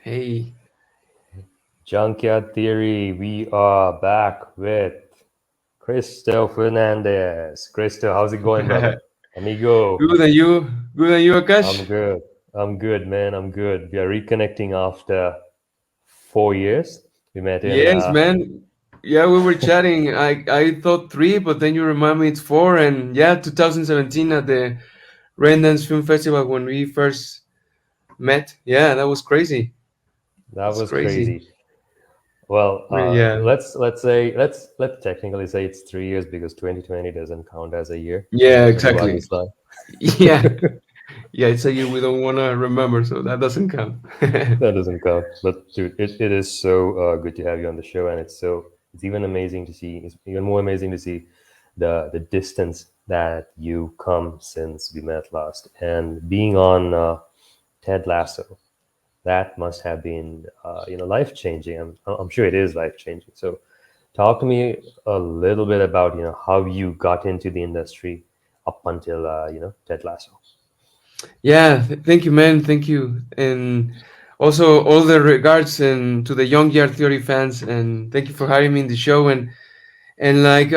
Hey. Junkyard Theory, we are back with Cristo Fernandez. Cristo, how's it going, brother? Good Amigo, and you? Good and you, Akash? I'm good. I'm good, man. I'm good. We are reconnecting after 4 years. We met in, Yes, man. Yeah, we were chatting. I thought three, but then you remind me it's four. And yeah, 2017 at the Raindance Film Festival when we first met. Yeah, that was crazy. that That's was crazy. crazy. Well, Yeah. let's technically say it's 3 years because 2020 doesn't count as a year Yeah, because of exactly. Diwali's line. Yeah. Yeah, it's a year we don't want to remember, so that doesn't count. That doesn't count. But dude, it is so good to have you on the show, and it's even amazing to see. It's even more amazing to see the distance that you come since we met last, and being on Ted Lasso. That must have been life changing. I'm sure it is life changing. So, talk to me a little bit about how you got into the industry up until Ted Lasso. Yeah, thank you, man. Thank you. And also all the regards and to the Junkyard Theory fans, and thank you for having me in the show. And like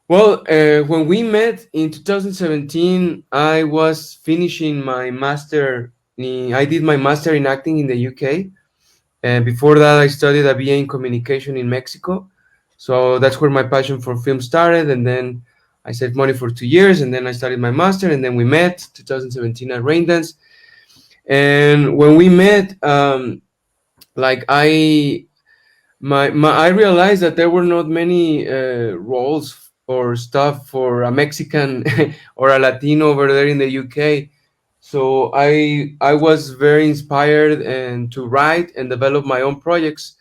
when we met in 2017, I was finishing my master. I did my master in acting in the UK, and before that, I studied a BA in communication in Mexico. So that's where my passion for film started. And then I saved money for 2 years, and then I started my master. And then we met 2017 at Raindance. And when we met, like I realized that there were not many roles or stuff for a Mexican or a Latino over there in the UK. So I was very inspired and to write and develop my own projects.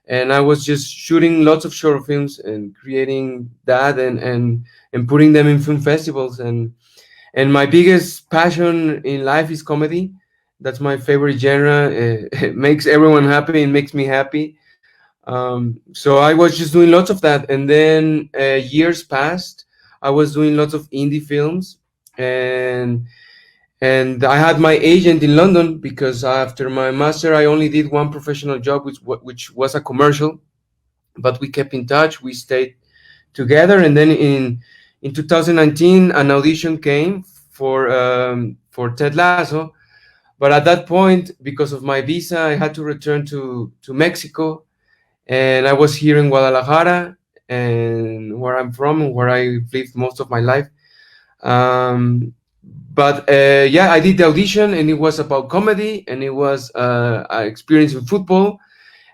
And I was just shooting lots of short films and creating that and putting them in film festivals. And my biggest passion in life is comedy. That's my favorite genre. It makes everyone happy. It makes me happy. So I was just doing lots of that, and then years passed. I was doing lots of indie films, and I had my agent in London because after my master, I only did one professional job, which was a commercial. But we kept in touch. We stayed together, and then in 2019, an audition came for Ted Lasso. But at that point, because of my visa, I had to return to Mexico, and I was here in Guadalajara, and where I'm from and where I lived most of my life. Um, but yeah, I did the audition, and it was about comedy, and it was an experience in football.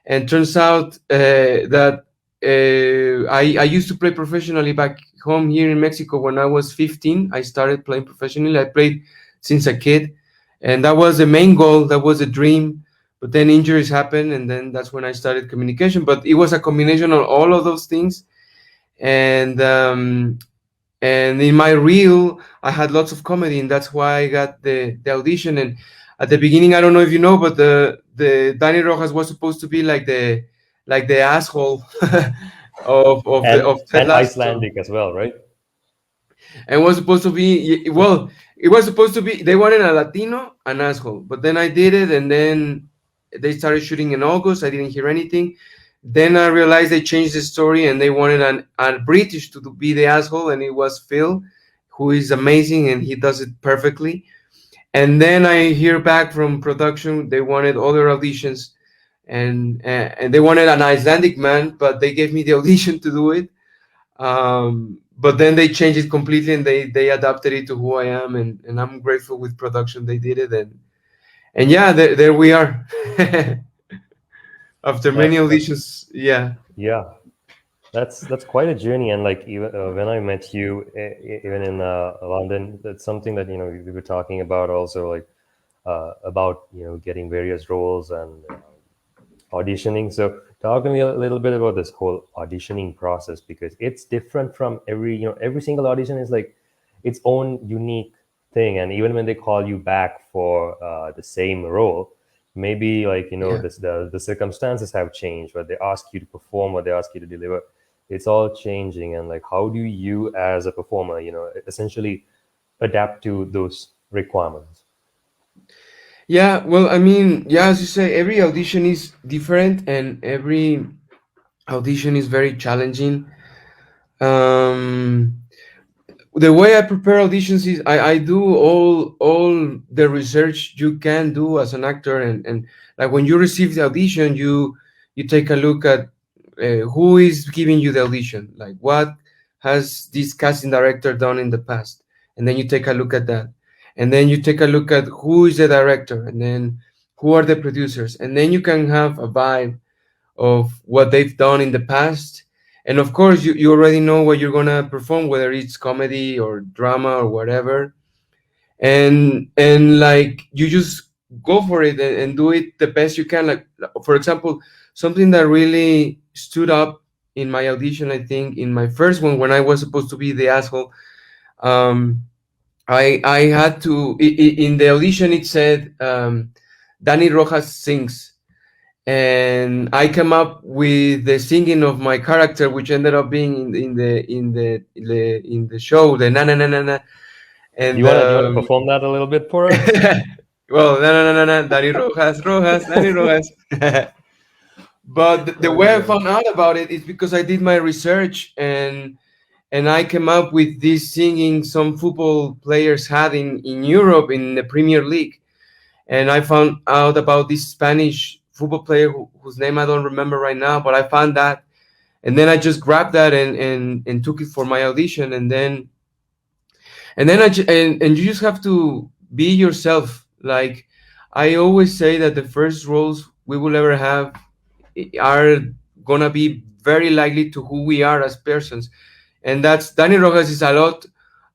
And turns out that I used to play professionally back home here in Mexico when I was 15. I started playing professionally. I played since a kid, and that was the main goal. That was a dream. But then injuries happened, and then that's when I started communication. But it was a combination of all of those things, and in my reel, I had lots of comedy, and that's why I got the audition. And at the beginning, I don't know if you know, but the Danny Rojas was supposed to be like the asshole And of Ted and Lasso, Icelandic as well, right? and was supposed to be well. It was supposed to be they wanted a Latino, an asshole, but then I did it, and then they started shooting in August. I didn't hear anything. Then I realized they changed the story and they wanted a British to be the asshole, and it was Phil, who is amazing and he does it perfectly. And then I hear back from production they wanted other auditions, and they wanted an Icelandic man, but they gave me the audition to do it. But then they changed it completely and they adapted it to who I am, and I'm grateful with production they did it, and yeah, there we are. After many That's auditions, yeah. yeah. That's quite a journey, and like even when I met you, even in London, that's something that we were talking about also, like about getting various roles and auditioning. So talk to me a little bit about this whole auditioning process because it's different from every single audition is like its own unique thing, and even when they call you back for the same role, maybe like Yeah. the circumstances have changed, what they ask you to perform, what they ask you to deliver, it's all changing. And like how do you as a performer essentially adapt to those requirements? Yeah, well, I mean, yeah, as you say, every audition is different and every audition is very challenging. Um, the way I prepare auditions is I do all the research you can do as an actor, and like when you receive the audition, you take a look at who is giving you the audition, like what has this casting director done in the past, and then you take a look at that, and then you take a look at who is the director, and then who are the producers, and then you can have a vibe of what they've done in the past. And of course, you already know what you're gonna perform, whether it's comedy or drama or whatever. And like you just go for it and do it the best you can. Like for example, something that really stood up in my audition, I think in my first one when I was supposed to be the asshole. Um, I had to in the audition it said Danny Rojas sings, and I came up with the singing of my character, which ended up being in the show, the na na na na na, Do and you want to perform that a little bit for us? well, na na na na na, Danny Rojas, Rojas, Danny Rojas. But the Oh way I god. found out about it is because I did my research, and I came up with this singing some football players had in Europe in the Premier League, and I found out about this Spanish football player whose name I don't remember right now, but I found that, and then I just grabbed that and took it for my audition, and you just have to be yourself. Like I always say that the first roles we will ever have are gonna be very likely to who we are as persons, and that's Danny Rojas is a lot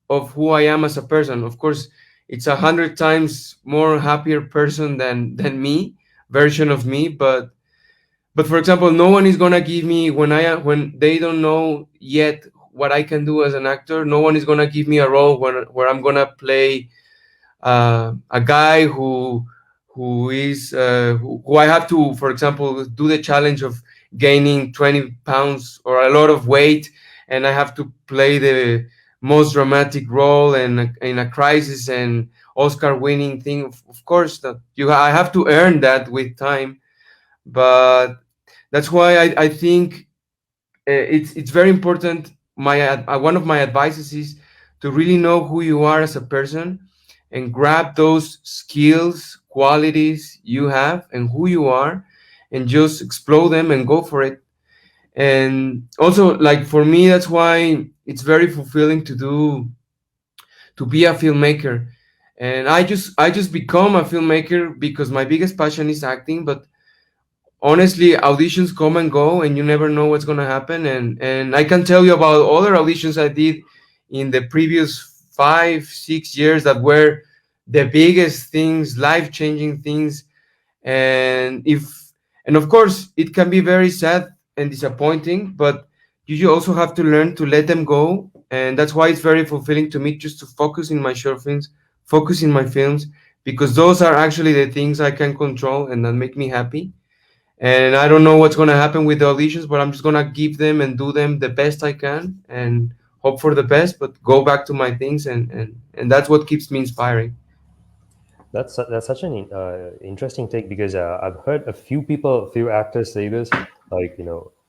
of who I am as a person. Of course, it's 100 times more happier person than me, version of me. But for example, no one is gonna give me when they don't know yet what I can do as an actor. No one is gonna give me a role where I'm gonna play a guy who I have to, for example, do the challenge of gaining 20 pounds or a lot of weight, and I have to play the most dramatic role and in a crisis and Oscar winning thing. Of course, that I have to earn that with time, but that's why I think it's very important. One of my advices is to really know who you are as a person and grab those skills, qualities you have, and who you are, and just explode them and go for it. And also, like for me, that's why it's very fulfilling to be a filmmaker. And I just become a filmmaker because my biggest passion is acting, but honestly auditions come and go and you never know what's going to happen, and I can tell you about other auditions I did in the previous 5 6 years that were the biggest things, life changing things. And of course it can be very sad and disappointing, but you also have to learn to let them go, and that's why it's very fulfilling to me just to focus in my short films, focus in my films, because those are actually the things I can control and that make me happy. And I don't know what's going to happen with the auditions, but I'm just going to give them and do them the best I can and hope for the best, but go back to my things, and that's what keeps me inspiring. That's such an interesting take because I've heard a few actors say this, like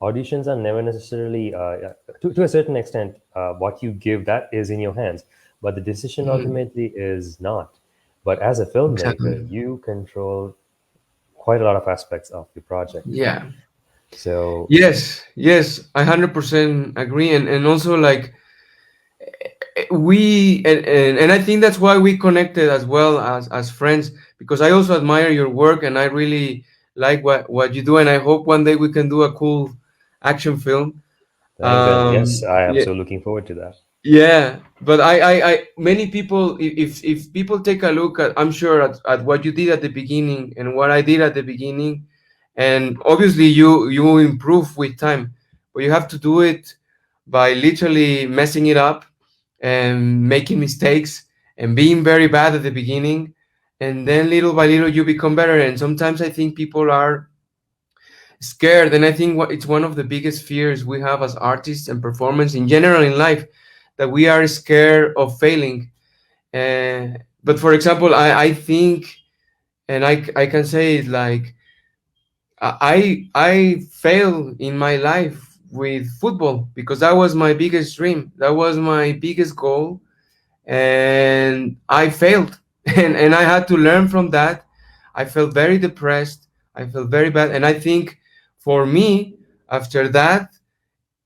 auditions are never necessarily to a certain extent what you give that is in your hands, but the decision Mhm. ultimately is not. But as a filmmaker, Exactly. you control quite a lot of aspects of the project. Yeah. So Yes, I 100% agree. And also, like, and I think that's why we connected as well as friends, because I also admire your work and I really like what you do. And I hope one day we can do a cool action film. thanks, and yes, I am Yeah, so looking forward to that. yeah, but I many people, if people take a look at, I'm sure at what you did at the beginning and what I did at the beginning, and obviously you improve with time, but you have to do it by literally messing it up and making mistakes and being very bad at the beginning, and then little by little you become better. And sometimes I think people are scared, and I think it's one of the biggest fears we have as artists and performers in general in life, that we are scared of failing. But for example, I think and I can say it like I failed in my life with football because that was my biggest dream. That was my biggest goal, and I failed, and I had to learn from that. I felt very depressed. I felt very bad, and I think for me after that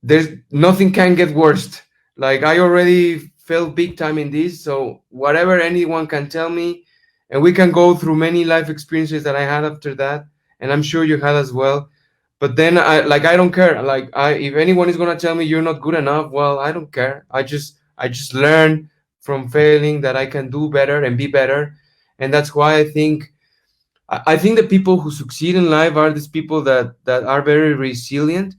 there's nothing can get worse. Like I already felt big time in this, so whatever anyone can tell me, and we can go through many life experiences that I had after that, and I'm sure you had as well. But then I don't care. Like I if anyone is gonna tell me you're not good enough, well, I don't care. I just learn from failing that I can do better and be better, and that's why I think the people who succeed in life are these people that are very resilient,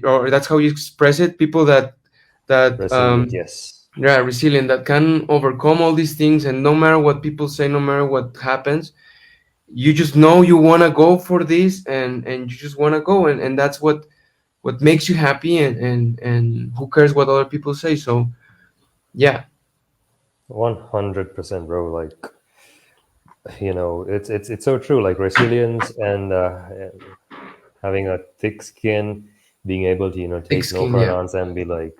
or that's how you express it. People that Resilient, yes. yeah, resilient, that can overcome all these things, and no matter what people say, no matter what happens, you just know you want to go for this, and you just want to go, and that's what makes you happy, and who cares what other people say. So yeah. 100%, bro. Like, it's so true. Like resilience and having a thick skin, being able to Thick take no skin, for an yeah. answer and be like,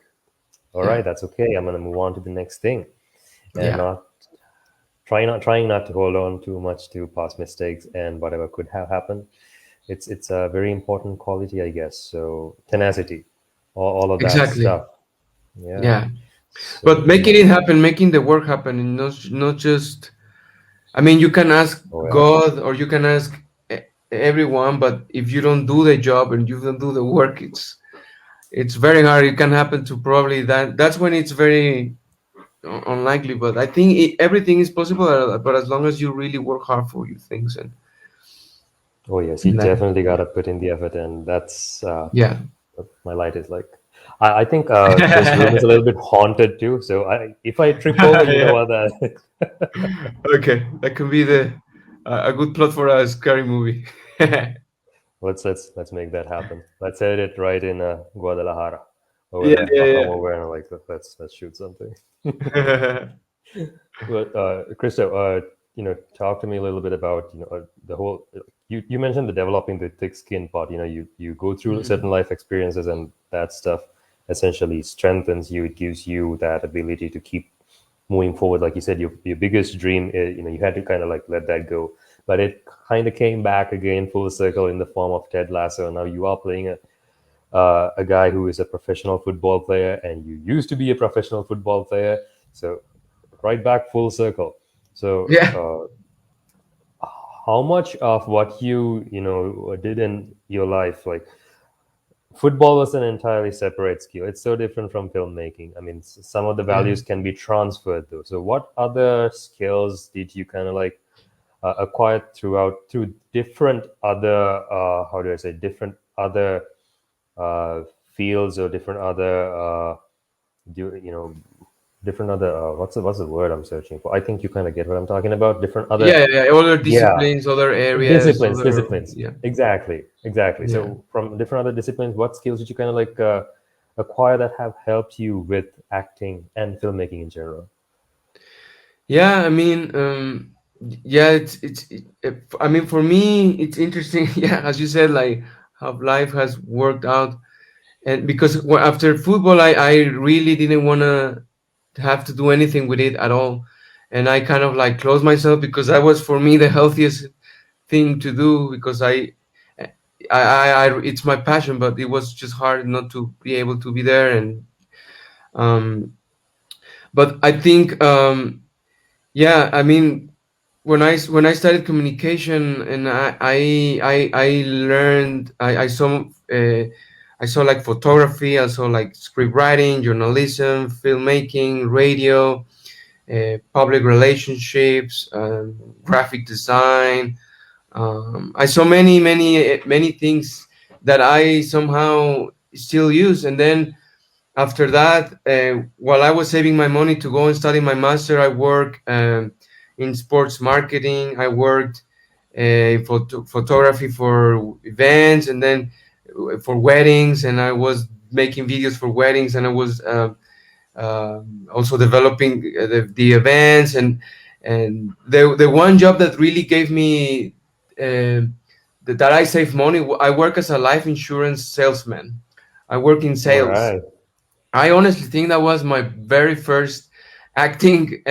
all Yeah. right, that's okay. I'm gonna move on to the next thing, and Yeah. not trying not to hold on too much to past mistakes and whatever could have happened. It's a very important quality, I guess. So tenacity, all of that Exactly. stuff. Yeah. Yeah. But So making it happen, making the work happen, and not just, I mean, you can ask oh yeah. God or you can ask everyone, but if you don't do the job and you don't do the work, it's very hard. It can happen to probably that. That's when it's very unlikely. But I think everything is possible, but as long as you really work hard for your things, Oh yes, you and like, definitely gotta put in the effort, and that's yeah. my light is like. I think this room is a little bit haunted too. So if I trip over, you know Yeah. what that. Okay, that can be the a good plot for a scary movie. Let's make that happen. Let's edit it right in Guadalajara, or Yeah, when I'll come yeah, over and like let's shoot something. yeah. But Christo, talk to me a little bit about the whole. You mentioned the developing the thick skin part. You go through certain life experiences, and that stuff essentially strengthens you. It gives you that ability to keep moving forward. Like you said, your biggest dream, you had to kind of like let that go, but it kind of came back again full circle in the form of Ted Lasso. Now you are playing a guy who is a professional football player, and you used to be a professional football player. So right back full circle. So Yeah. how much of what did in your life, like football was an entirely separate skill. It's so different from filmmaking. I mean, some of the Yeah. values can be transferred though. So what other skills did you kind of like acquire through different other how do I say, different other fields, or different other do you know different other what's the word I'm searching for? I think you kind of get what I'm talking about. Different other, Yeah, yeah, other yeah, disciplines, other areas, other, disciplines. yeah, Exactly. yeah, So from different other disciplines, what skills did you kind of like acquire that have helped you with acting and filmmaking in general? yeah. I mean, yeah, I mean, for me, it's interesting. Yeah, as you said, like how life has worked out, and because after football, I really didn't want to have to do anything with it at all, and I kind of like closed myself because that was for me the healthiest thing to do because it's my passion, but it was just hard not to be able to be there. And um but I think yeah, I mean, when I started communication, and I learned, I saw like photography, I saw like script writing, journalism, filmmaking, radio, public relationships, graphic design. I saw many things that I somehow still use. And then after that, while I was saving my money to go and study my master, I worked in sports marketing. I worked in photography for events, and then for weddings. And I was making videos for weddings, and I was also developing the events, And the one job that really gave me that I save money, I work as a life insurance salesman. I work in All sales. right. I honestly think that was my very first acting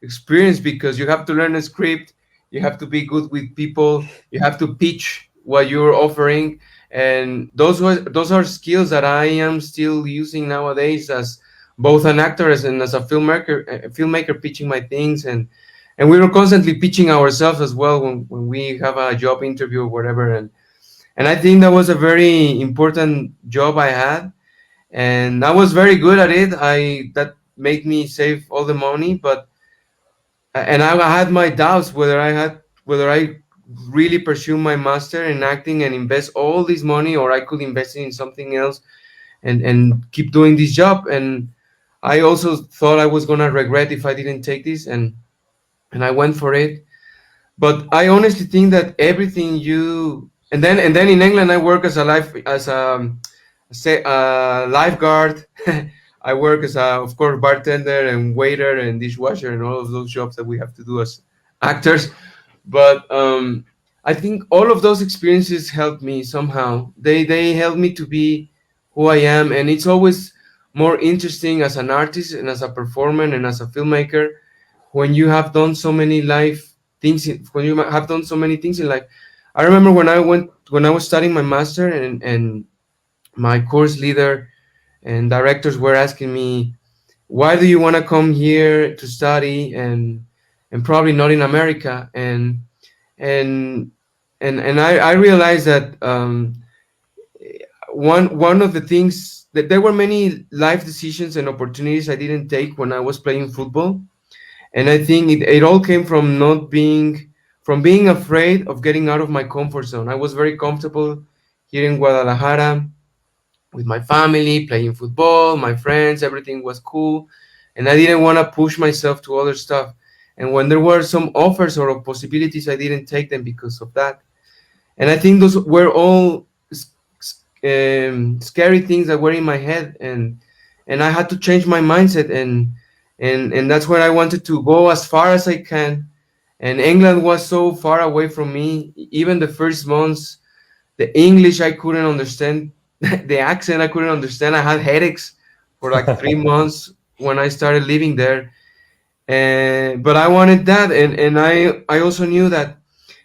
experience, because you have to learn a script, you have to be good with people, you have to pitch what you're offering, and those are skills that I am still using nowadays as both an actor and as a filmmaker pitching my things, and we were constantly pitching ourselves as well when we have a job interview or whatever, and I think that was a very important job I had, and I was very good at it. I That made me save all the money, but and I had my doubts whether I really pursue my master in acting and invest all this money, or I could invest it in something else and keep doing this job. And I also thought I was gonna regret if I didn't take this, and I went for it. But I honestly think that everything you and then in England I work as a life as a say lifeguard. I work as a, of course, bartender and waiter and dishwasher and all of those jobs that we have to do as actors. But I think all of those experiences helped me somehow. They helped me to be who I am, and it's always more interesting as an artist and as a performer and as a filmmaker when you have done so many life things. When you have done so many things in life. I remember when I was studying my master, and my course leader and directors were asking me, why do you want to come here to study and probably not in America? And I realized that one of the things that there were many life decisions and opportunities I didn't take when I was playing football, and I think it all came from not being from being afraid of getting out of my comfort zone. I was very comfortable here in Guadalajara with my family, playing football, my friends, everything was cool. And I didn't want to push myself to other stuff. And when there were some offers or possibilities, I didn't take them because of that. And I think those were all scary things that were in my head, and I had to change my mindset, and that's where I wanted to go as far as I can. And England was so far away from me. Even the first months, the English I couldn't understand, the accent I couldn't understand. I had headaches for like 3 months when I started living there, and but I wanted that, and I also knew that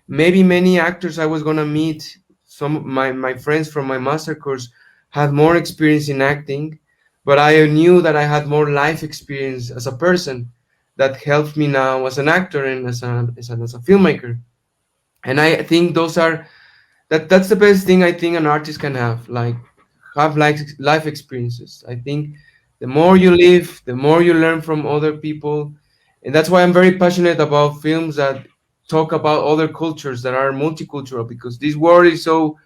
maybe many actors I was gonna meet, some of my friends from my master course, had more experience in acting, but I knew that I had more life experience as a person that helps me now as an actor and as a filmmaker. And I think that's the best thing I think an artist can have, like have life experiences. I think the more you live, the more you learn from other people, and that's why I'm very passionate about films that talk about other cultures that are multicultural, because this world is so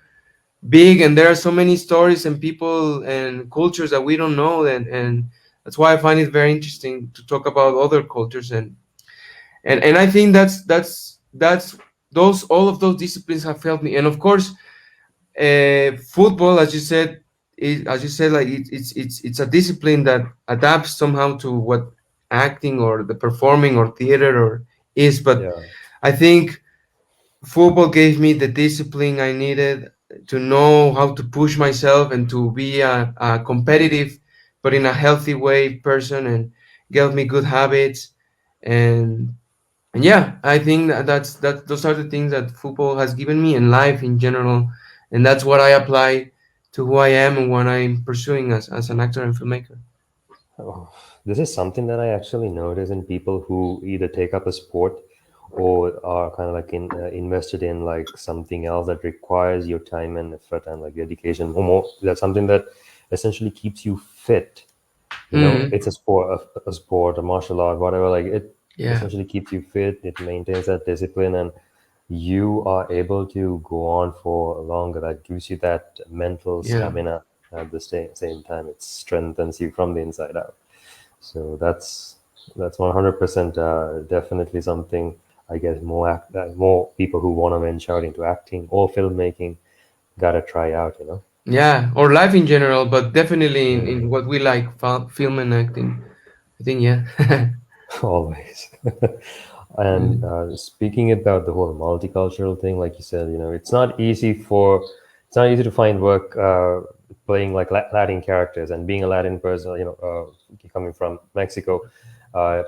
big and there are so many stories and people and cultures that we don't know, and that's why I find it very interesting to talk about other cultures, and I think that's those all of those disciplines have helped me. And of course, football, as you said, like it's a discipline that adapts somehow to what acting or the performing or theater or is. But Yeah. I think football gave me the discipline I needed to know how to push myself and to be a competitive, but in a healthy way person, and gave me good habits. And and yeah, I think that those are the things that football has given me and life in general, and that's what I apply to who I am and what I'm pursuing as an actor and filmmaker. Oh, this is something that I actually notice in people who either take up a sport or are kind of like invested in like something else that requires your time and effort and like dedication. Or more, that's something that essentially keeps you fit. You know, Mm, it's a sport, a martial art, whatever. Like it yeah, essentially keeps you fit. It maintains that discipline, and you are able to go on for longer. That gives you that mental yeah, stamina at the same time. It strengthens you from the inside out. So that's 100% definitely something I guess more people who want to venture out into acting or filmmaking gotta try out. You know. yeah, or life in general, but definitely in Yeah. what we like, film and acting. I think, yeah. Always. And speaking about the whole multicultural thing, like you said, it's not easy to find work playing like Latin characters and being a Latin person, coming from Mexico. Uh,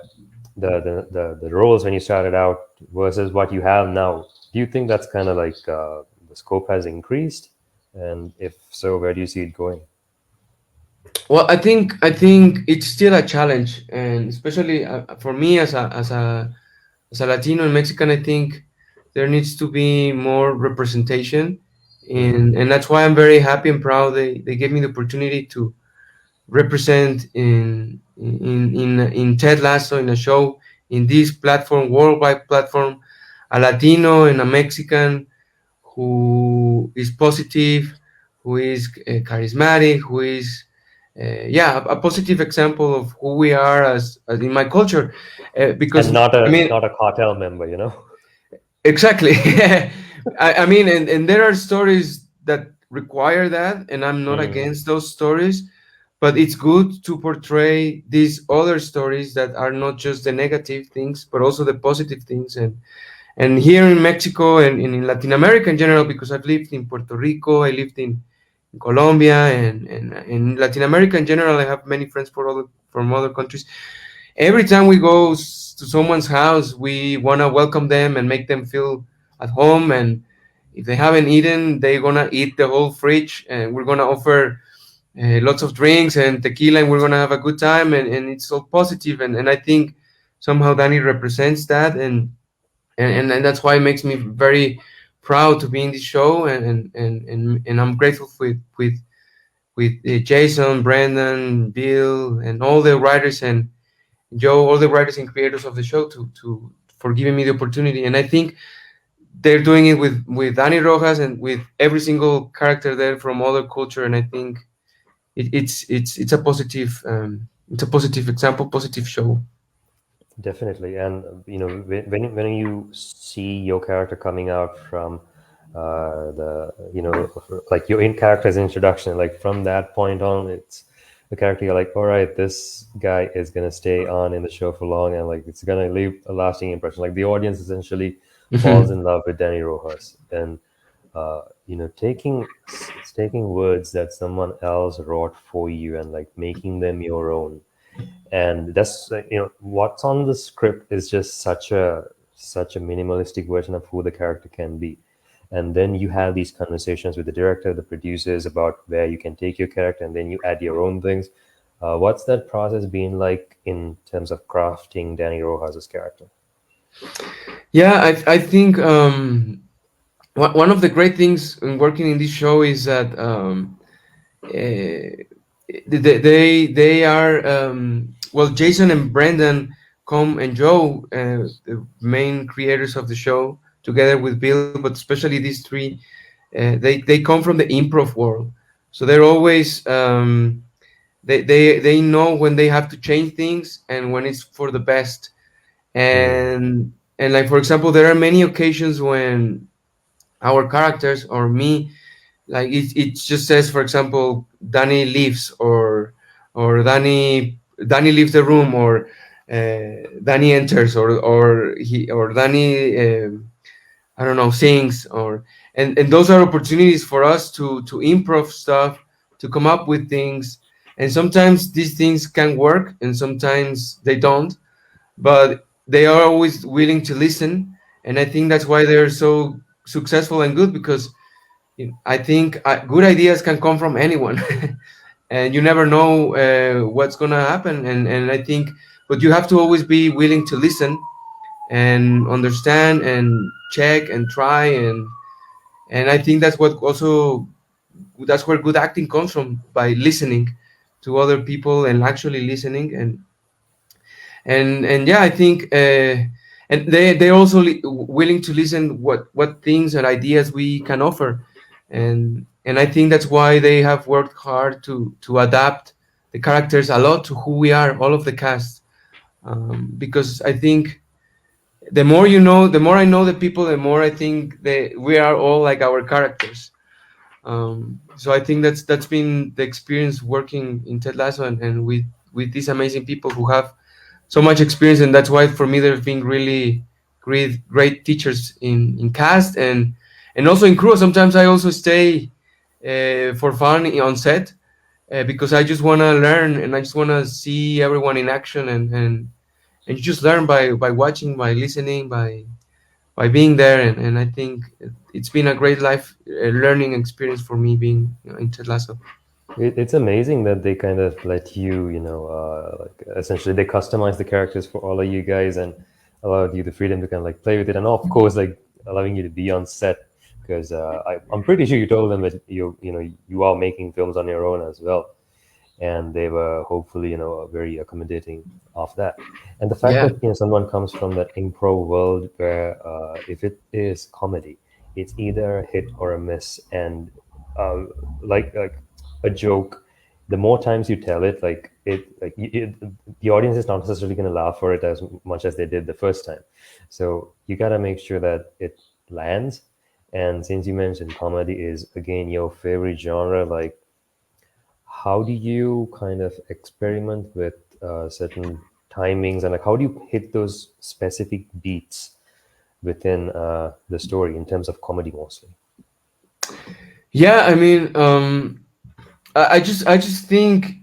the roles when you started out versus what you have now. Do you think that's kind of like the scope has increased? And if so, where do you see it going? Well, I think it's still a challenge, and especially for me as a Latino and Mexican, I think there needs to be more representation, Hmm. and that's why I'm very happy and proud they gave me the opportunity to represent in Ted Lasso, in a show, in this platform, worldwide platform, a Latino and a Mexican who is positive, who is charismatic, who is yeah, a positive example of who we are as in my culture, And because not I a mean, not a cartel member, you know. exactly. I mean, and there are stories that require that, and I'm not Mm, against those stories, but it's good to portray these other stories that are not just the negative things, but also the positive things. And here in Mexico and in Latin America in general, because I've lived in Puerto Rico, I lived in Colombia, and in Latin America in general, I have many friends from other countries. Every time we go to someone's house, we want to welcome them and make them feel at home. And if they haven't eaten, they're gonna eat the whole fridge, and we're gonna offer lots of drinks and tequila, and we're gonna have a good time. And it's all positive, and I think somehow Danny represents that, and that's why it makes me very proud to be in this show, and I'm grateful with Jason, Brandon, Bill, and all the writers, and Joe, all the writers and creators of the show, to for giving me the opportunity. And I think they're doing it with Danny Rojas and with every single character there from other culture. And I think it's a positive example, positive show. definitely. And when you see your character coming out from the like your in character's introduction, like from that point on, it's the character you're like, all right, this guy is gonna stay on in the show for long, and like it's gonna leave a lasting impression. Like the audience essentially falls in love with Danny Rojas, and taking words that someone else wrote for you and like making them your own. And that's what's on the script is just such a minimalistic version of who the character can be. And then you have these conversations with the director, the producers, about where you can take your character, and then you add your own things. What's that process been like in terms of crafting Danny Rojas's character? Yeah, I think one of the great things in working in this show is that they are well, Jason and Brendan come and Joe, the main creators of the show, together with Bill, but especially these three, they come from the improv world, so they're always they know when they have to change things and when it's for the best. Mm, And like, for example, there are many occasions when our characters or me, like it just says, for example, Danny leaves, or Danny leaves the room, or Danny enters, or Danny I don't know, sings, or and those are opportunities for us to improv stuff, to come up with things. And sometimes these things can work and sometimes they don't, but they are always willing to listen. And I think that's why they're so successful and good, because I think good ideas can come from anyone, and you never know what's gonna happen. And I think, but you have to always be willing to listen and understand and check and try. And I think that's where good acting comes from, by listening to other people and actually listening. And yeah, I think and they're also willing to listen what things and ideas we can offer. And I think that's why they have worked hard to adapt the characters a lot to who we are, all of the cast. Because I think the more you know, the more I know the people, the more I think that we are all like our characters. So I think that's been the experience working in Ted Lasso, and with these amazing people who have so much experience. And that's why for me they've been really great teachers in cast and also in crew. Sometimes I also stay for fun on set because I just want to learn and I just want to see everyone in action and you just learn by watching, by listening, by being there and I think it's been a great life learning experience for me being in Ted Lasso. It's amazing that they kind of let you, like essentially they customize the characters for all of you guys and allowed you the freedom to kind of like play with it, and of course, like allowing you to be on set because I'm pretty sure you told them that you are making films on your own as well, and they were hopefully very accommodating of that. And the fact Yeah, that someone comes from that improv world where if it is comedy, it's either a hit or a miss, and uh, like a joke, the more times you tell it, the audience is not necessarily going to laugh for it as much as they did the first time. So you got to make sure that it lands. And since you mentioned comedy is again your favorite genre, like how do you kind of experiment with certain timings, and like how do you hit those specific beats within the story in terms of comedy mostly? yeah. I mean, I just think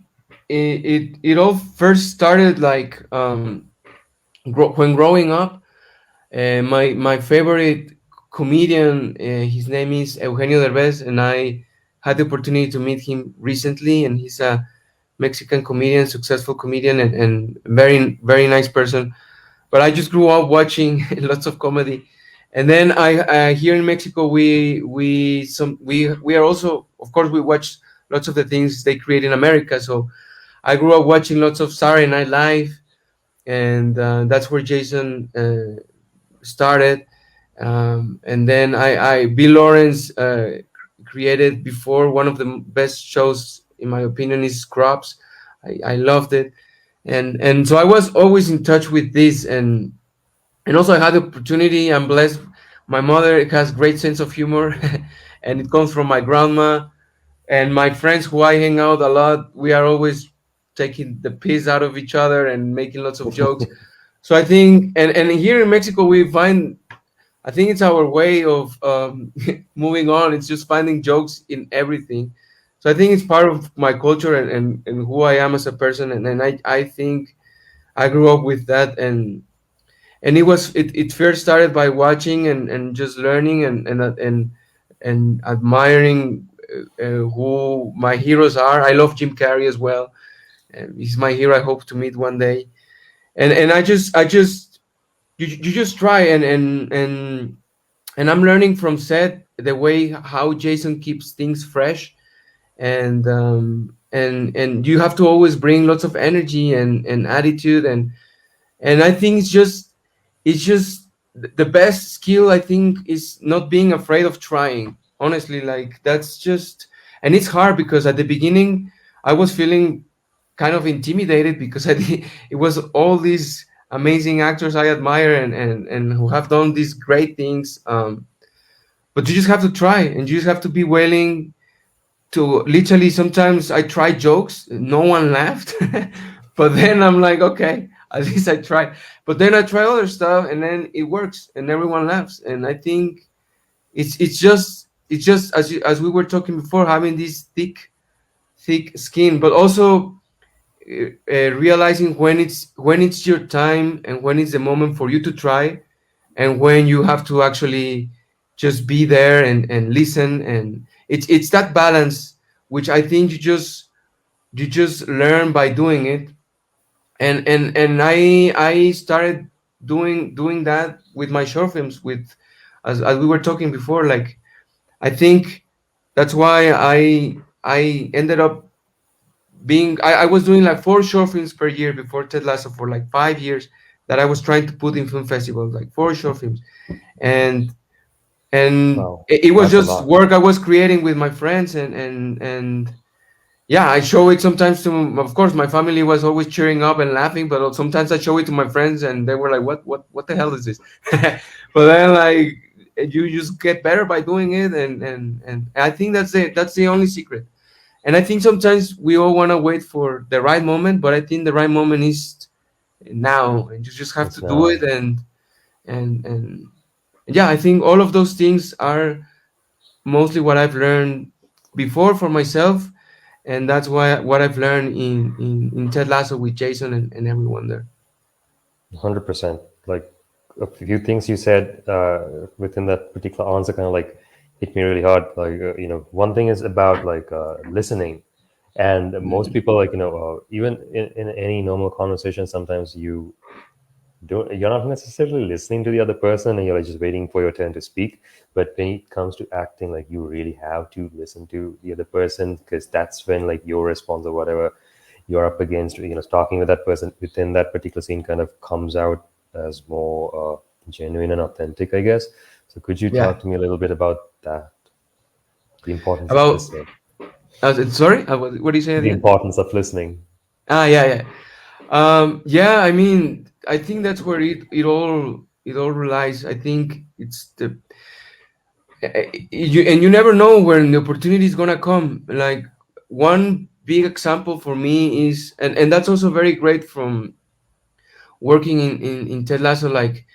it all first started like when growing up. My favorite comedian, his name is Eugenio Derbez, and I had the opportunity to meet him recently. And he's a Mexican comedian, successful comedian, and very very nice person. But I just grew up watching lots of comedy, and then I here in Mexico we are also, of course, we watch lots of the things they create in America. So I grew up watching lots of Saturday Night Live, and that's where Jason started. And then Bill Lawrence created before one of the best shows in my opinion is Scrubs. I loved it, and so I was always in touch with this, and also I had the opportunity. I'm blessed. My mother has great sense of humor, and it comes from my grandma and my friends who I hang out a lot. We are always taking the piss out of each other and making lots of jokes. So I think, and here in Mexico, we find, I think it's our way of moving on. It's just finding jokes in everything. So I think it's part of my culture and who I am as a person. And I think I grew up with that. And it first started by watching and just learning and admiring who my heroes are. I love Jim Carrey as well. And he's my hero. I hope to meet one day. And I just you just try and I'm learning from set the way how Jason keeps things fresh, and you have to always bring lots of energy and attitude, and I think it's just the best skill. I think is not being afraid of trying. Honestly, like that's just, and it's hard because at the beginning I was feeling kind of intimidated because it was all these amazing actors I admire and who have done these great things. But you just have to try and you just have to be willing to literally. Sometimes I try jokes, no one laughed, but then I'm like, okay, at least I tried. But then I try other stuff and then it works and everyone laughs. And I think it's just as we were talking before, having this thick skin, but also realizing when it's your time and when it's the moment for you to try, and when you have to actually just be there and listen. And it's that balance which I think you just learn by doing it. And I started doing that with my short films, with as we were talking before. Like, I think that's why I ended up being I was doing like 4 short films per year before Ted Lasso for like 5 years, that I was trying to put in film festivals, like 4 short films. And Wow, it was that's a just lot. work I was creating with my friends, and yeah, I show it sometimes to, of course, my family was always cheering up and laughing, but sometimes I show it to my friends and they were like, what the hell is this? But then, like, you just get better by doing it, and I think that's the only secret. And I think sometimes we all want to wait for the right moment, but I think the right moment is now, and you just have It's to do now. it. and yeah, I think all of those things are mostly what I've learned before for myself, and that's why what I've learned in Ted Lasso with Jason and everyone there. 100%. Like a few things you said within that particular answer kind of like hit me really hard. Like, one thing is about like listening. And most people, like, even in any normal conversation, sometimes you're not necessarily listening to the other person and you're like just waiting for your turn to speak. But when it comes to acting, like you really have to listen to the other person, because that's when like your response or whatever you're up against, talking with that person within that particular scene kind of comes out as more genuine and authentic, I guess. So could you Yeah. talk to me a little bit about that, the importance of About listening? sorry, what do you say at The the end? importance of listening. Yeah, yeah. Yeah, I mean, I think that's where it all relies. I think it's you never know when the opportunity is gonna come. Like one big example for me is, and that's also very great from working in Ted Lasso. Like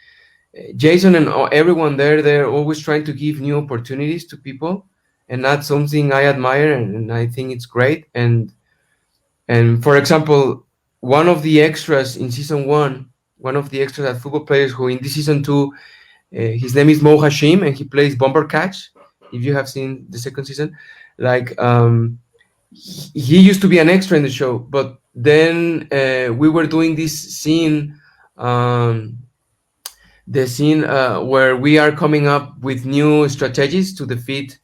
Jason and everyone there, they're always trying to give new opportunities to people, and that's something I admire, and I think it's great. And for example, one of the extras in season one, one of the extras at football players who in this season two, his name is Mo Hashim, and he plays Bomber Catch. If you have seen the second season, like he used to be an extra in the show, but then we were doing this scene, um, the scene where we are coming up with new strategies to defeat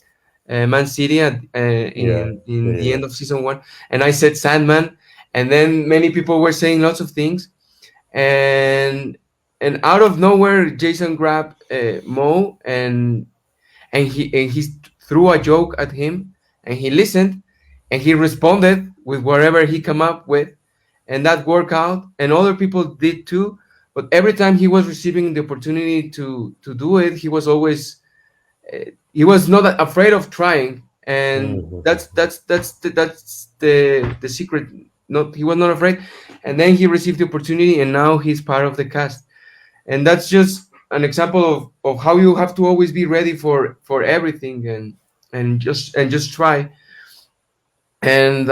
Man City Yeah, yeah, in yeah, the yeah. end of season one, and I said Sandman, and then many people were saying lots of things, and out of nowhere, Jason grabbed Mo and he threw a joke at him, and he listened, and he responded with whatever he come up with, and that worked out, and other people did too. But every time he was receiving the opportunity to do it, he was not afraid of trying, and Mhm. that's the secret. Not he was not afraid, and then he received the opportunity, and now he's part of the cast, and that's just an example of how you have to always be ready for everything, and just try. And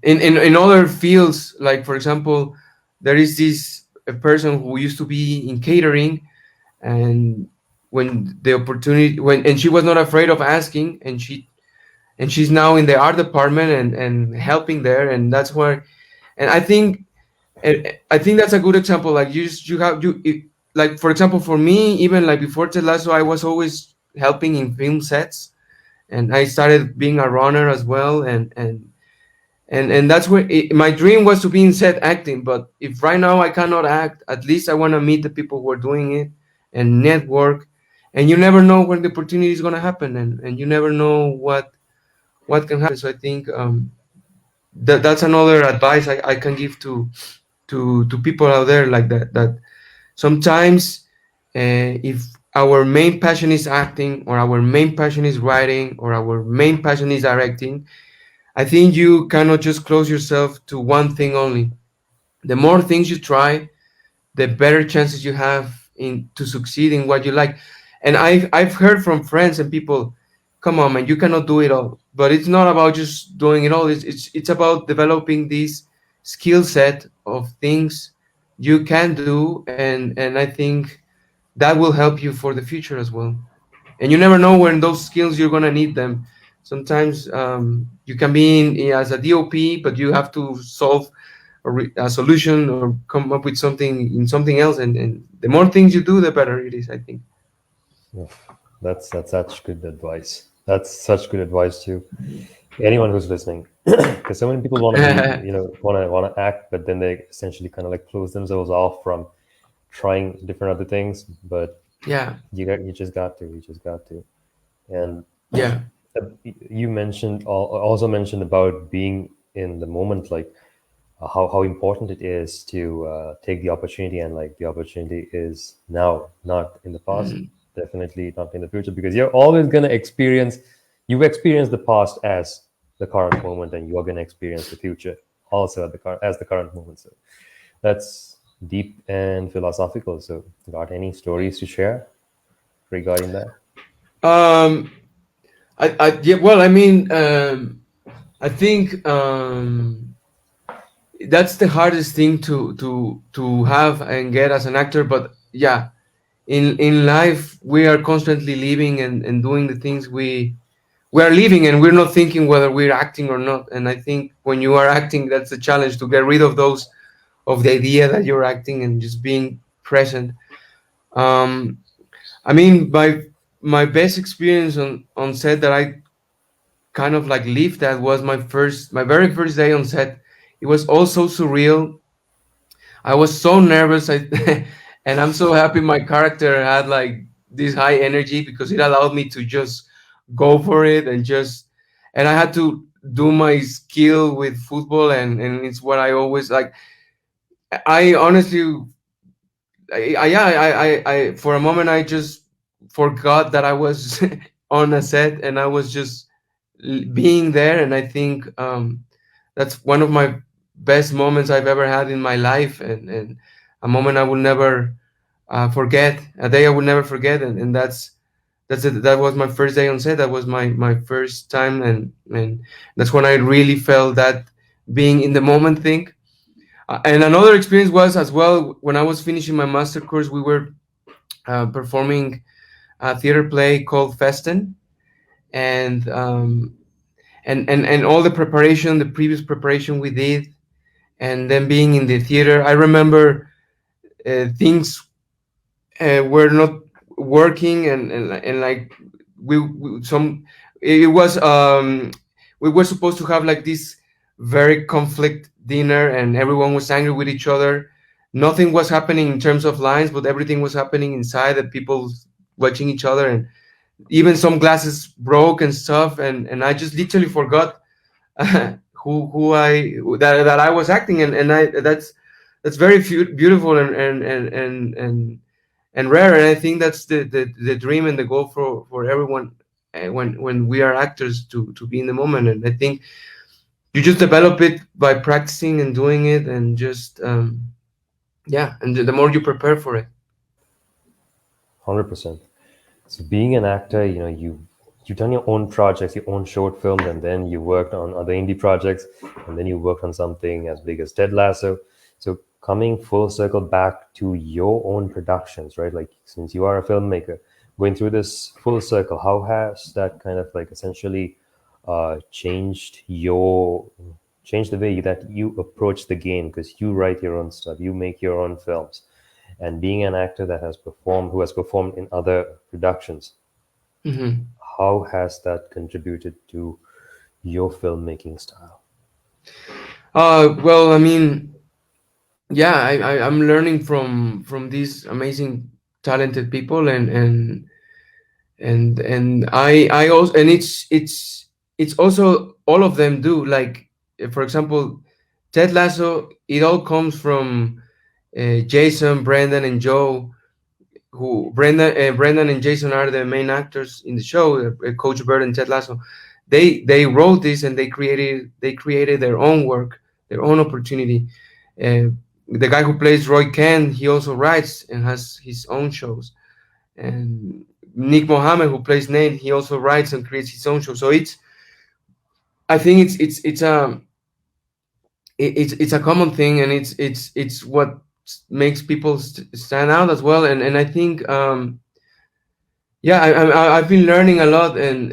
in other fields, like for example, there is this a person who used to be in catering, and when the opportunity when and she was not afraid of asking, and she's now in the art department and helping there, and that's where. And I think that's a good example. Like you have you it, like for example, for me, even like before Ted Lasso, I was always helping in film sets, and I started being a runner as well, and that's where my dream was to be in set acting. But if right now I cannot act, at least I want to meet the people who are doing it and network. And you never know when the opportunity is going to happen, and you never know what can happen. So I think that's another advice I can give to people out there, like that sometimes if our main passion is acting, or our main passion is writing, or our main passion is directing, I think you cannot just close yourself to one thing only. The more things you try, the better chances you have in to succeed in what you like. And I've heard from friends and people, come on man, you cannot do it all. But it's not about just doing it all. It's about developing this skill set of things you can do, and I think that will help you for the future as well. And you never know when those skills you're gonna need them. Sometimes you can be as a DOP, but you have to solve a solution or come up with something in something else. And the more things you do, the better it is, I think. Yeah, that's such good advice. That's such good advice to anyone who's listening, because so many people want to be, want to act, but then they essentially kind of like close themselves off from trying different other things. But Yeah, you just got to. And yeah, you also mentioned about being in the moment, like how important it is to take the opportunity, and like the opportunity is now, not in the past, definitely not in the future, because you're always going to experience the past as the current moment, and you're going to experience the future also as the current moment. So that's deep and philosophical. So, got any stories to share regarding that? Um, yeah, well, I mean, I think that's the hardest thing to have and get as an actor. But yeah, in life we are constantly living and doing the things we are living, and we're not thinking whether we're acting or not. And I think when you are acting, that's the challenge, to get rid of those, of the idea that you're acting, and just being present. um I mean, my best experience on set that I kind of like lived, that was my very first day on set. It was all so surreal. I was so nervous. And I'm so happy my character had like this high energy, because it allowed me to just go for it, and I had to do my skill with football, and it's what I always like. I honestly, for a moment I just forgot that I was on a set, and I was just being there. And I think that's one of my best moments I've ever had in my life, and a moment I will never forget, a day I will never forget. And that's it. That was my first day on set. That was my first time, and that's when I really felt that being in the moment thing. And another experience was as well when I was finishing my master course. We were performing a theater play called Festen, and and all the preparation, the previous preparation we did, and then being in the theater. I remember things were not working, and like we some it was we were supposed to have like this very conflict dinner, and everyone was angry with each other. Nothing was happening in terms of lines, but everything was happening inside, the people watching each other, and even some glasses broke and stuff. And I just literally forgot who I that I was acting. And I that's very beautiful and rare. And I think that's the dream and the goal for everyone, when we are actors, to be in the moment. And I think you just develop it by practicing and doing it, and just yeah, and the more you prepare for it. 100%. So being an actor, you've done your own projects, your own short films, and then you worked on other indie projects, and then you worked on something as big as Ted Lasso. So coming full circle back to your own productions, right? Like since you are a filmmaker, going through this full circle, how has that kind of like essentially changed the way that you approach the game? Because you write your own stuff, you make your own films, and being an actor who has performed in other productions, Hmm. how has that contributed to your filmmaking style? Well, I mean, yeah, I'm learning from these amazing talented people, and I also, and it's also all of them do, like, for example, Ted Lasso. It all comes from Jason, Brendan, and Joe. Who Brendan and Jason are the main actors in the show. Coach Bird and Ted Lasso. They wrote this, and they created their own work, their own opportunity. Uh, the guy who plays Roy Kent, he also writes and has his own shows. And Nick Mohammed, who plays Nate, he also writes and creates his own show. So I think it's a common thing, and it's what makes people stand out as well. And I think yeah, I've been learning a lot, and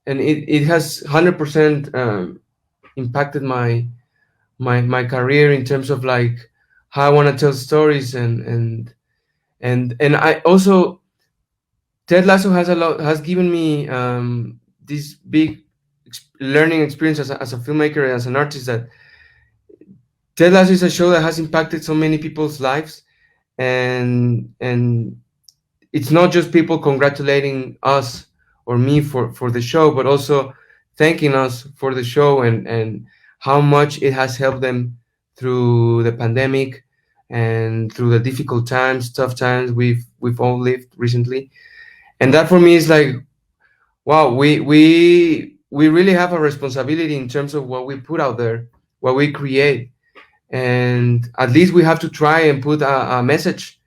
it has 100% impacted my career, in terms of like how I want to tell stories. And I also, Ted Lasso has given me this big learning experience as a filmmaker and as an artist, that Ted Lasso is a show that has impacted so many people's lives. And it's not just people congratulating us or me for the show, but also thanking us for the show, and how much it has helped them through the pandemic, and through the difficult times, tough times we've all lived recently. And that for me is like, wow, we really have a responsibility in terms of what we put out there, what we create. and at least we have to try and put a message,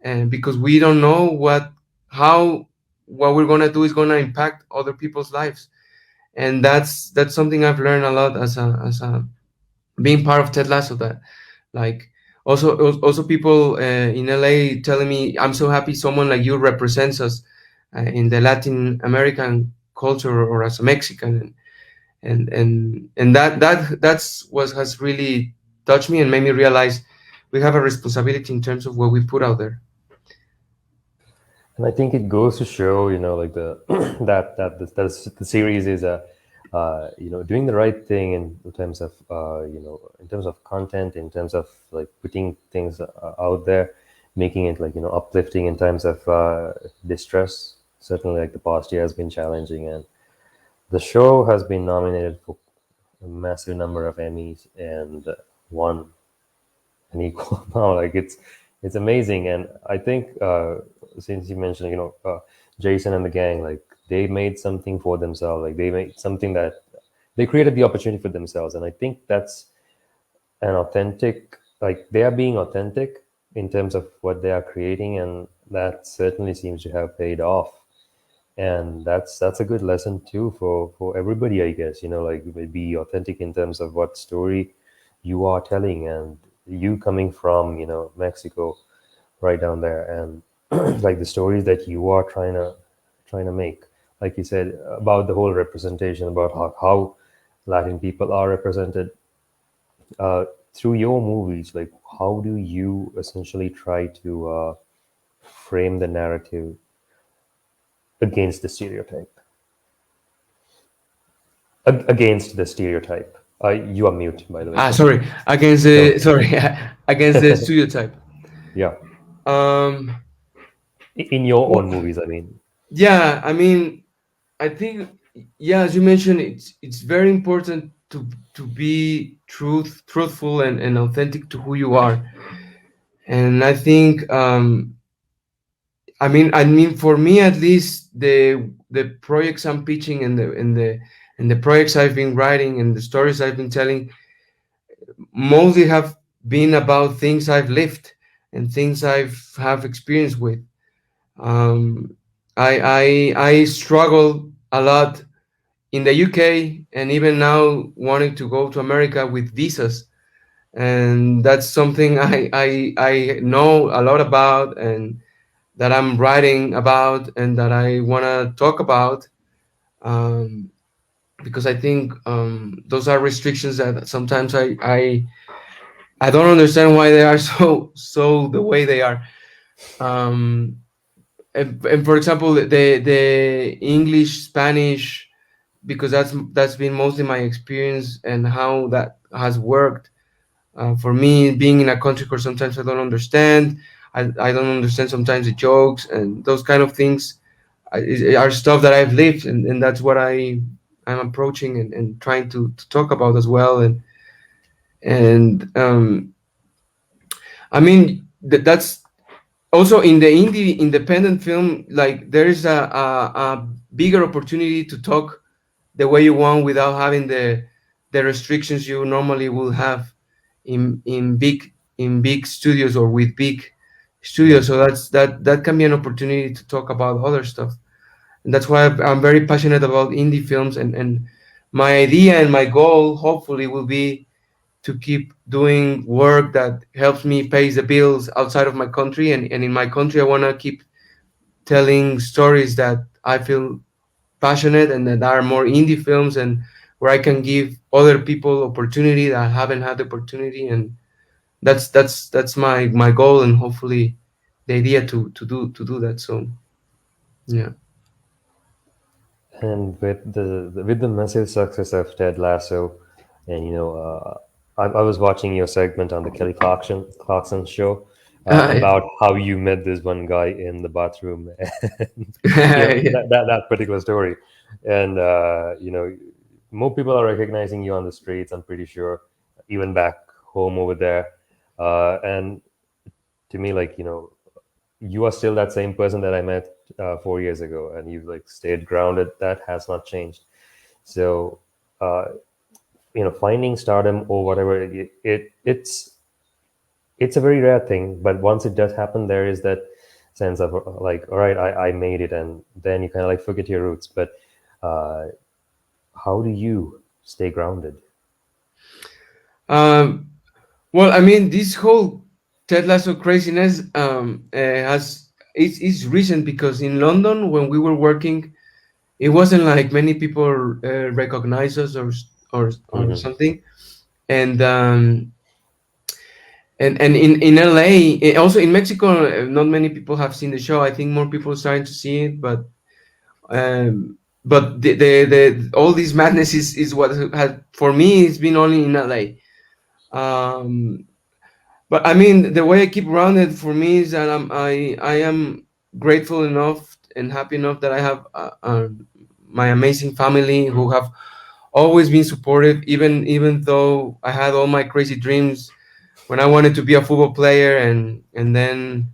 and because we don't know how what we're gonna do is gonna impact other people's lives. And that's something I've learned a lot as a being part of Ted Lasso. That, like, also people in LA telling me, I'm so happy someone like you represents us in the Latin American culture, or as a Mexican. And that's what has really touched me and made me realize we have a responsibility in terms of what we put out there. And I think it goes to show, like the the series is doing the right thing in terms of in terms of content, in terms of like putting things out there, making it like uplifting in times of distress. Certainly, like the past year has been challenging, and the show has been nominated for a massive number of Emmys and won an equal amount. Like it's amazing. And I think since you mentioned Jason and the gang, like they made something for themselves. Like they made something that they created the opportunity for themselves. And I think that's an authentic, like they are being authentic in terms of what they are creating, and that certainly seems to have paid off. And that's a good lesson too for everybody, I guess. Like be authentic in terms of what story you are telling. And you coming from Mexico, right down there, and like the stories that you are trying to make, like you said about the whole representation, about how Latin people are represented through your movies. Like how do you essentially try to frame the narrative against the stereotype, against the stereotype? You are mute, by the way. Sorry, against No. the sorry against the stereotype. Yeah, um in your own well, movies, I mean. yeah, I mean, I think, yeah, as you mentioned, it's very important to be truthful and authentic to who you are. And I think, I mean, for me at least, the projects I'm pitching, and the projects I've been writing, and the stories I've been telling, mostly have been about things I've lived and things I've have experience with. Um, I struggle a lot in the UK, and even now wanting to go to America with visas, and that's something I know a lot about, and that I'm writing about, and that I want to talk about, um, because I think those are restrictions that sometimes I don't understand why they are so the way they are. Um, and for example, the English, Spanish, because that's been mostly my experience and how that has worked. For me, being in a country where sometimes I don't understand, I don't understand sometimes the jokes and those kind of things are stuff that I've lived, and that's what I'm approaching and trying to talk about as well. And I mean, that's also in the independent film. Like, there is a bigger opportunity to talk the way you want without having the restrictions you normally will have in big studios or with big Yeah. studios. So that can be an opportunity to talk about other stuff, and that's why I'm very passionate about indie films. And my idea and my goal, hopefully, will be to keep doing work that helps me pay the bills outside of my country. And in my country, I want to keep telling stories that I feel passionate, and that are more indie films, and where I can give other people opportunity that haven't had the opportunity. And that's my goal, and hopefully the idea to do that. So, yeah. And with the massive success of Ted Lasso, and I was watching your segment on the Kelly Clarkson show about how you met this one guy in the bathroom, and Yeah. that particular story, and more people are recognizing you on the streets. I'm pretty sure, even back home over there, and to me, like you are still that same person that I met 4 years ago, and you've like stayed grounded. That has not changed. So, uh, finding stardom or whatever, it's a very rare thing, but once it does happen, there is that sense of like, all right, I made it, and then you kind of like forget your roots. But uh, how do you stay grounded? Um, well, I mean, this whole Ted Lasso craziness has it's recent because in London when we were working, it wasn't like many people recognize us or Hmm. something, and and in LA, also in Mexico, not many people have seen the show. I think more people are starting to see it, but the all this madness is what had for me. It's been only in LA. Um, but I mean, the way I keep grounded for me is that I am grateful enough and happy enough that I have my amazing family who have always been supportive, even though I had all my crazy dreams when I wanted to be a football player, and then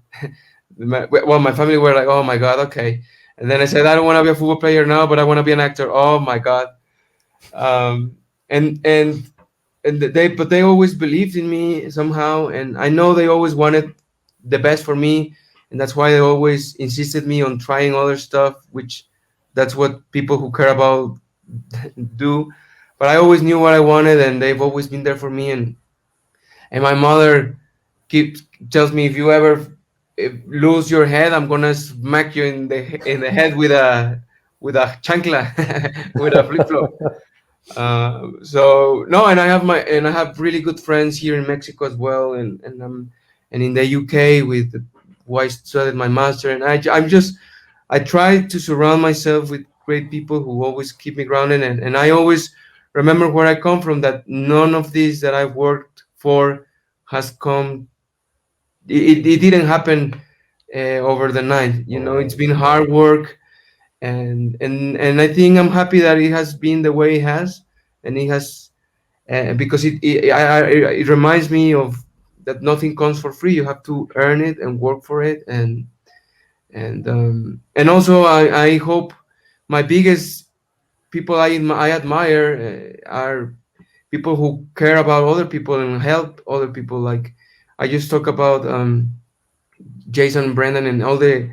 my family were like, "Oh my God, okay," and then I said, "I don't want to be a football player now, but I want to be an actor." Oh my God, um, and and but they always believed in me somehow, and I know they always wanted the best for me, and that's why they always insisted me on trying other stuff, which that's what people who care about do. But I always knew what I wanted, and they've always been there for me, and my mother keeps tells me, if you ever lose your head, I'm gonna smack you in the head with a chancla, with a flip flop. So no, and I have really good friends here in Mexico as well, and in the UK with who I studied my master, and I'm just I try to surround myself with great people who always keep me grounded, and I always remember where I come from. That none of this that I've worked for has come. It didn't happen over the night. You know, it's Overnight, been right? hard work, and I think I'm happy that it has been the way it has, and it has because it reminds me of that nothing comes for free. You have to earn it and work for it, and also I hope my biggest people I admire are people who care about other people and help other people. Like I just talk about Jason, Brendan, and all the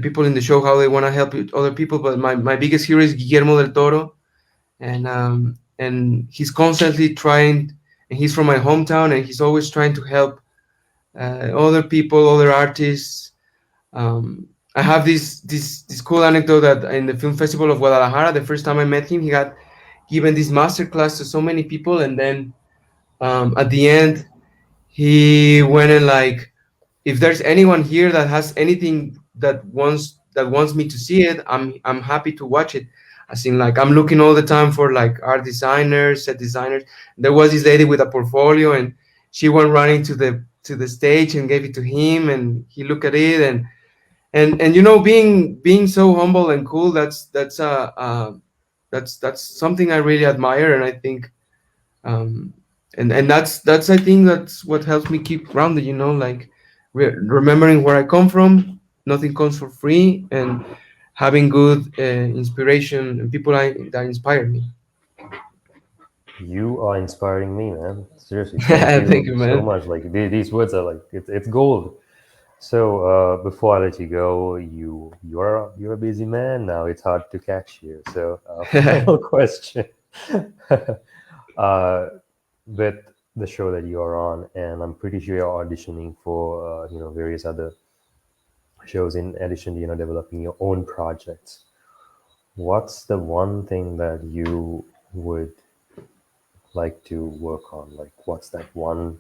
people in the show how they want to help other people. But my biggest hero is Guillermo del Toro, and he's constantly trying. And he's from my hometown, and he's always trying to help other people, other artists. I have this cool anecdote that in the film festival of Guadalajara, the first time I met him, he had given this master class to so many people, and then at the end, he went and like, if there's anyone here that has anything that wants me to see it, I'm happy to watch it. I think like I'm looking all the time for like art designers, set designers. There was this lady with a portfolio, and she went running to the stage and gave it to him, and he looked at it, and you know, being so humble and cool. That's something I really admire, and I think um, and that's I think that's what helps me keep grounded. You know, like remembering where I come from. Nothing comes for free, and having good inspiration and people that inspire me. You are inspiring me, man. Seriously, thank Thank you you, so man. much. Like these words are like it's gold. So before I let you go, you're a busy man now. It's hard to catch you. So final question. uh, with the show that you are on, and I'm pretty sure you're auditioning for various other shows in addition to developing your own projects. What's the one thing that you would like to work on? Like, what's that one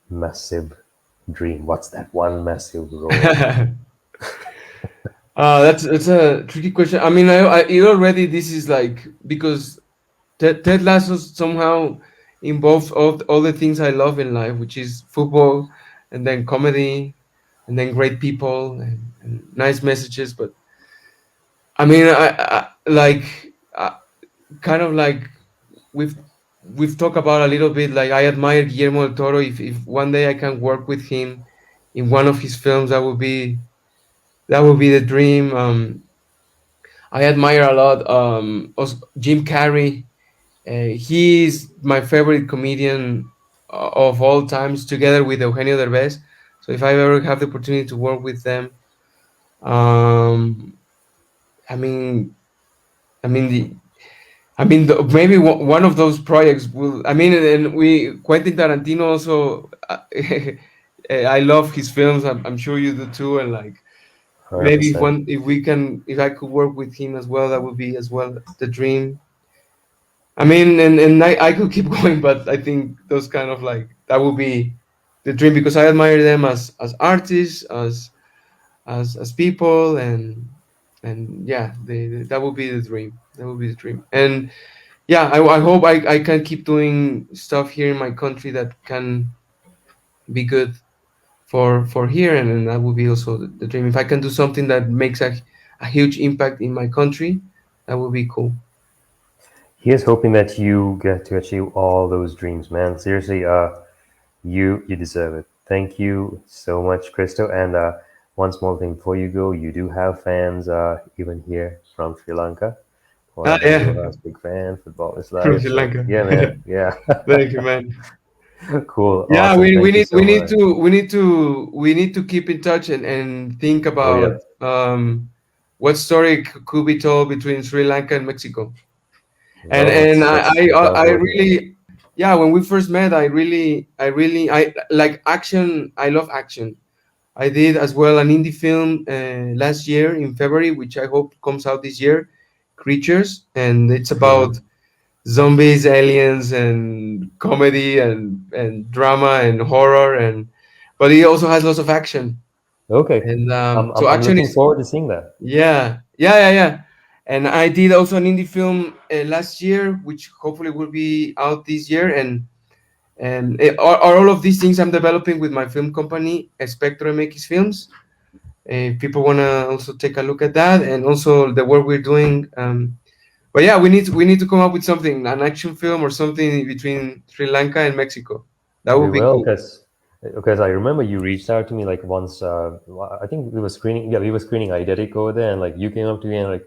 massive dream? What's that one massive role? That's a tricky question. I mean, it already this is like because Ted Lasso somehow involves all the things I love in life, which is football, and then comedy, and then great people and nice messages. But I mean, I like kind of like we've we've talked about a little bit. Like I admire Guillermo del Toro. If one day I can work with him in one of his films, that would be the dream. I admire a lot Jim Carrey. He's my favorite comedian of all times, together with Eugenio Derbez. So if I ever have the opportunity to work with them, um, I mean, I mean the. Maybe one of those projects will. I mean, and we Quentin Tarantino also. I love his films. I'm sure you do too. And like, maybe 100%. if I could work with him as well, that would be as well the dream. I mean, and I could keep going, but I think those kind of like that would be the dream, because I admire them as artists, as people, and yeah, that would be the dream. That would be the dream. And yeah, I hope I can keep doing stuff here in my country that can be good for here, and that would be also the dream. If I can do something that makes a huge impact in my country, that would be cool. Here's hoping that you get to achieve all those dreams, man. Seriously, you deserve it. Thank you so much, Cristo. And one small thing before you go, you do have fans even here from Sri Lanka. One of them Yeah, Joha's big fan. Football is from life. Sri So Lanka. yeah, man. Yeah. Thank you, man. Cool. Yeah, Awesome. Thank you so much. we need to keep in touch and think Oh about yeah. what story could be told between Sri Lanka and Mexico. And Well, let's get I down to it, man. really, yeah, when we first met, I like action. I love action. I did as well an indie film last year in February, which I hope comes out this year, Creatures, and it's about Hmm. zombies, aliens, and comedy and drama and horror, and but it also has lots of action. Okay. And so I'm action looking is, forward to seeing that. yeah. And I did also an indie film last year, which hopefully will be out this year. And are all of these things I'm developing with my film company, Espectro MX Films. If people want to also take a look at that, and also the work we're doing. But yeah, we need to come up with something, an action film or something between Sri Lanka and Mexico. That We would be will, cool. because I remember you reached out to me like once. I think we were screening. Yeah, we were screening Identic over there, and like you came up to me and like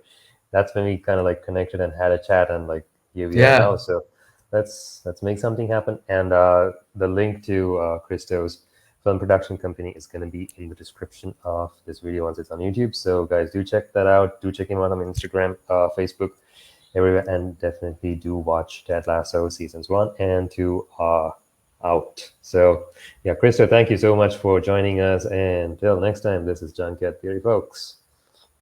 that's when we kind of like connected and had a chat, and like here we are Yeah. now. So let's make something happen. And the link to Christo's film production company is going to be in the description of this video once it's on YouTube. So guys, do check that out. Do check him out on Instagram, Facebook, everywhere, and definitely do watch Ted Lasso seasons 1 and 2 out. So, yeah, Krista, thank you so much for joining us. And till next time, this is Junkyard Theory, folks.